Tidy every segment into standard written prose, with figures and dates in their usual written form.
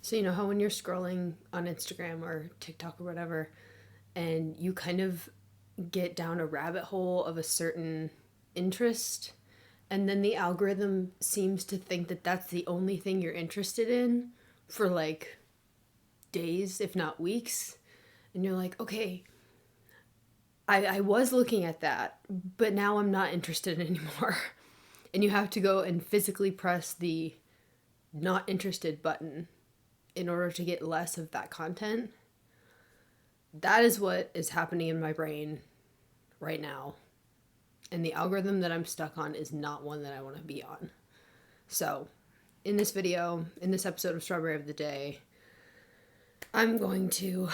So, you know how when you're scrolling on Instagram or TikTok or whatever, and you kind of get down a rabbit hole of a certain interest, and then the algorithm seems to think that that's the only thing you're interested in for like days, if not weeks. And you're like, okay, I was looking at that, but now I'm not interested anymore. And you have to go and physically press the not interested button in order to get less of that content. That is what is happening in my brain right now. And the algorithm that I'm stuck on is not one that I want to be on. So, in this video, in this episode of Strawberry of the Day, I'm going to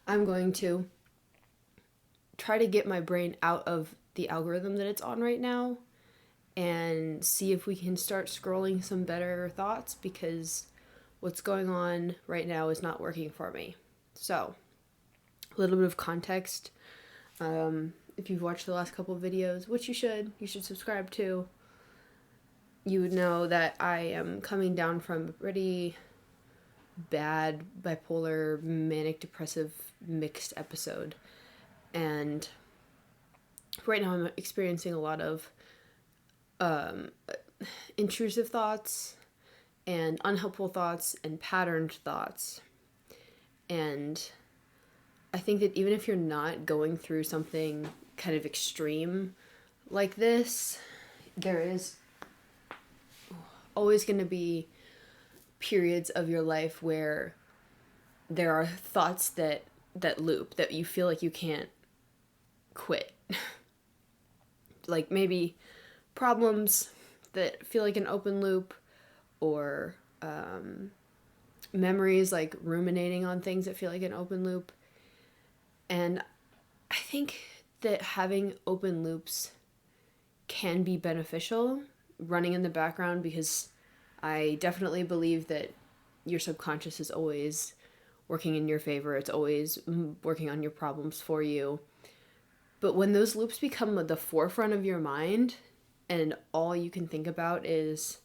I'm going to try to get my brain out of the algorithm that it's on right now and see if we can start scrolling some better thoughts, because what's going on right now is not working for me. So, a little bit of context. If you've watched the last couple of videos, which you should subscribe to, you would know that I am coming down from a pretty bad bipolar, manic depressive mixed episode. And right now I'm experiencing a lot of intrusive thoughts and unhelpful thoughts and patterned thoughts. And I think that even if you're not going through something kind of extreme like this, there is always going to be periods of your life where there are thoughts that loop, that you feel like you can't quit. Like maybe problems that feel like an open loop, or memories like ruminating on things that feel like an open loop. And I think that having open loops can be beneficial running in the background, because I definitely believe that your subconscious is always working in your favor. It's always working on your problems for you. But when those loops become the forefront of your mind and all you can think about is,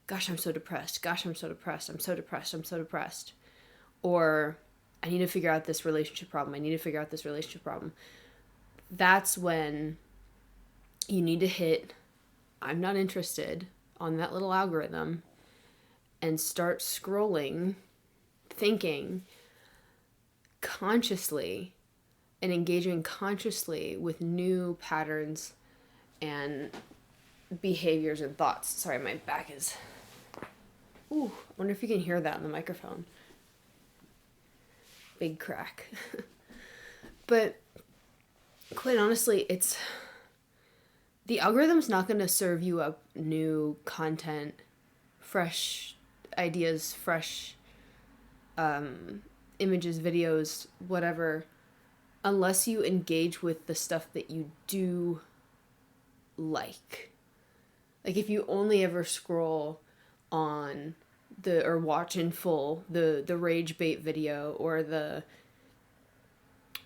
gosh, I'm so depressed. Gosh, I'm so depressed. I'm so depressed. I'm so depressed. Or I need to figure out this relationship problem. I need to figure out this relationship problem. That's when you need to hit I'm not interested on that little algorithm and start scrolling, thinking consciously and engaging consciously with new patterns and behaviors and thoughts. Sorry, my back is... Ooh, I wonder if you can hear that on the microphone. Big crack. But quite honestly, it's... the algorithm's not going to serve you up new content, fresh ideas, fresh images, videos, whatever, unless you engage with the stuff that you do like. Like if you only ever scroll on or watch in full the rage bait video, or the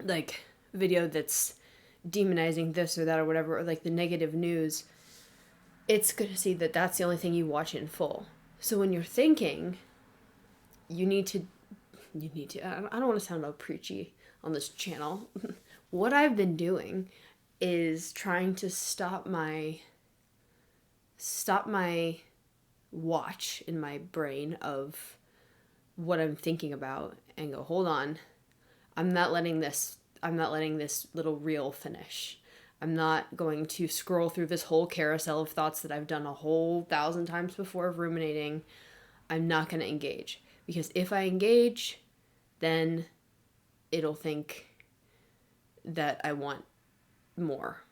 like video that's demonizing this or that or whatever, or like the negative news, it's going to see that that's the only thing you watch in full. So when you're thinking, you need to I don't want to sound all preachy on this channel. What I've been doing is trying to stop my watch in my brain of what I'm thinking about and go, hold on, I'm not letting this little reel finish. I'm not going to scroll through this whole carousel of thoughts that I've done a whole 1,000 times before of ruminating. I'm not going to engage, because if I engage, then it'll think that I want more.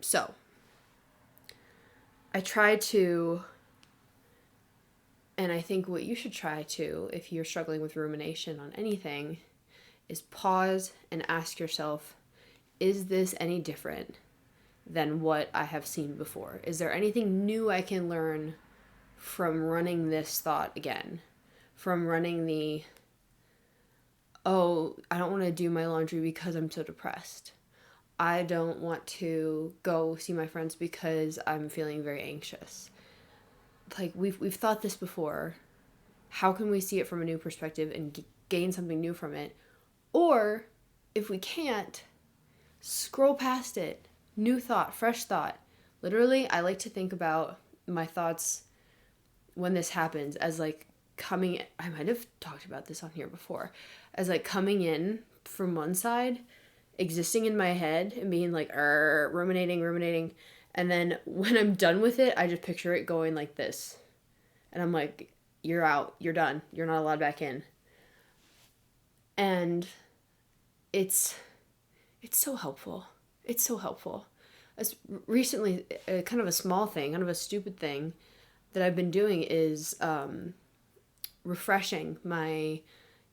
So I try to, and I think what you should try to, if you're struggling with rumination on anything, is pause and ask yourself, is this any different than what I have seen before? Is there anything new I can learn from running this thought again? From running the, oh, I don't want to do my laundry because I'm so depressed. I don't want to go see my friends because I'm feeling very anxious. like we've thought this before. How can we see it from a new perspective and gain something new from it? Or if we can't, scroll past it. New thought, fresh thought. Literally, I like to think about my thoughts when this happens as like coming, I might have talked about this on here before, as like coming in from one side, existing in my head and being like, ruminating. And then when I'm done with it, I just picture it going like this. And I'm like, you're out, you're done, you're not allowed back in. And it's so helpful. It's so helpful. As recently, kind of a small thing, kind of a stupid thing that I've been doing is refreshing my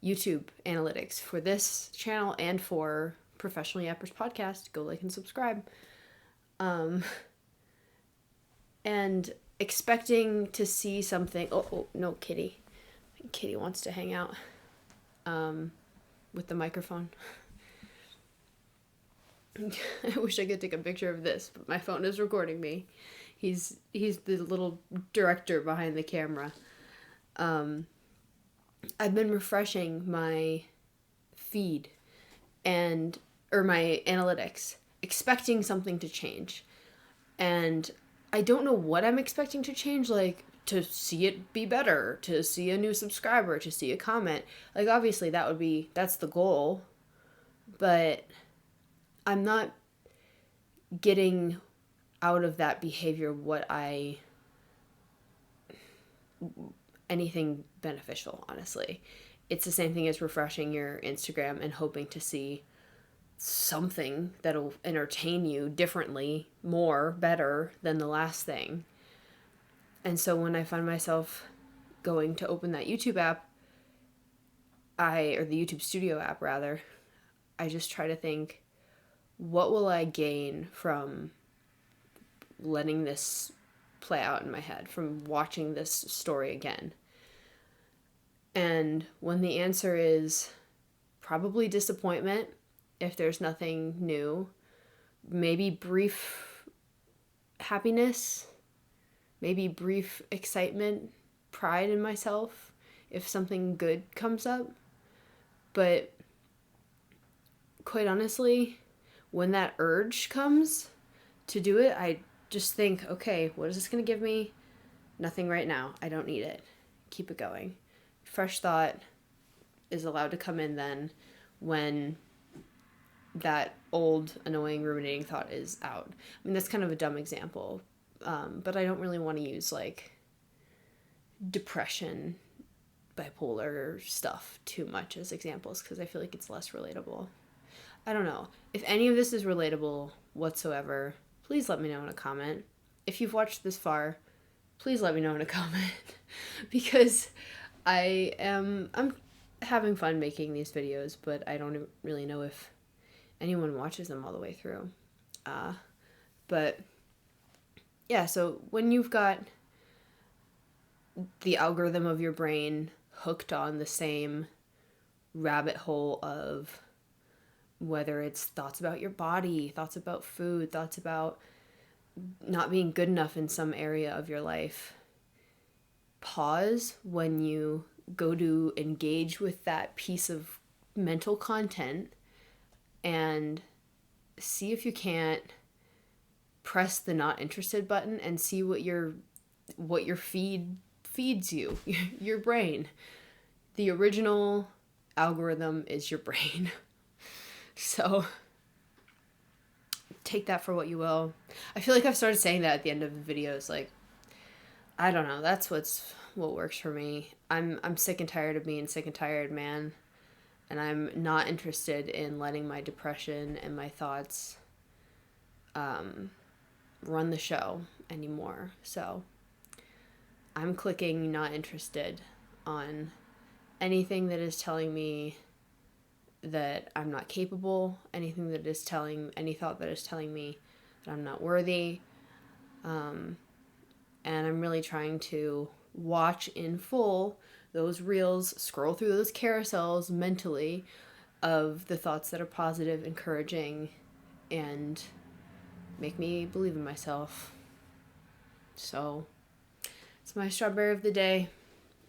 YouTube analytics for this channel and for Professional Yappers Podcast. Go like and subscribe. And expecting to see something. Oh no, Kitty. Kitty wants to hang out with the microphone. I wish I could take a picture of this, but my phone is recording me. He's the little director behind the camera. I've been refreshing my feed or my analytics, expecting something to change. And I don't know what I'm expecting to change, like to see it be better, to see a new subscriber, to see a comment. Like obviously that's the goal, but I'm not getting out of that behavior anything beneficial, honestly. It's the same thing as refreshing your Instagram and hoping to see something that'll entertain you differently, better than the last thing. And so when I find myself going to open that YouTube app, or the YouTube Studio app rather, I just try to think, what will I gain from letting this play out in my head, from watching this story again? And when the answer is probably disappointment, if there's nothing new, maybe brief happiness, maybe brief excitement, pride in myself, if something good comes up. But quite honestly, when that urge comes to do it, I just think, okay, what is this going to give me? Nothing right now. I don't need it. Keep it going. Fresh thought is allowed to come in then when that old, annoying, ruminating thought is out. I mean, that's kind of a dumb example, but I don't really want to use like depression, bipolar stuff too much as examples because I feel like it's less relatable. I don't know. If any of this is relatable whatsoever, please let me know in a comment. If you've watched this far, please let me know in a comment because I'm having fun making these videos, but I don't really know if anyone watches them all the way through. But yeah, so when you've got the algorithm of your brain hooked on the same rabbit hole of whether it's thoughts about your body, thoughts about food, thoughts about not being good enough in some area of your life, pause when you go to engage with that piece of mental content and see if you can't press the not interested button and see what your feed feeds you, your brain. The original algorithm is your brain. So take that for what you will. I feel like I've started saying that at the end of the videos. Like, I don't know. That's what works for me. I'm sick and tired of being sick and tired, man. And I'm not interested in letting my depression and my thoughts run the show anymore. So I'm clicking not interested on anything that is telling me that I'm not capable, any thought that is telling me that I'm not worthy. And I'm really trying to watch in full those reels, scroll through those carousels mentally of the thoughts that are positive, encouraging, and make me believe in myself. So It's my strawberry of the day.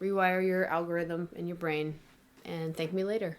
Rewire your algorithm in your brain and thank me later.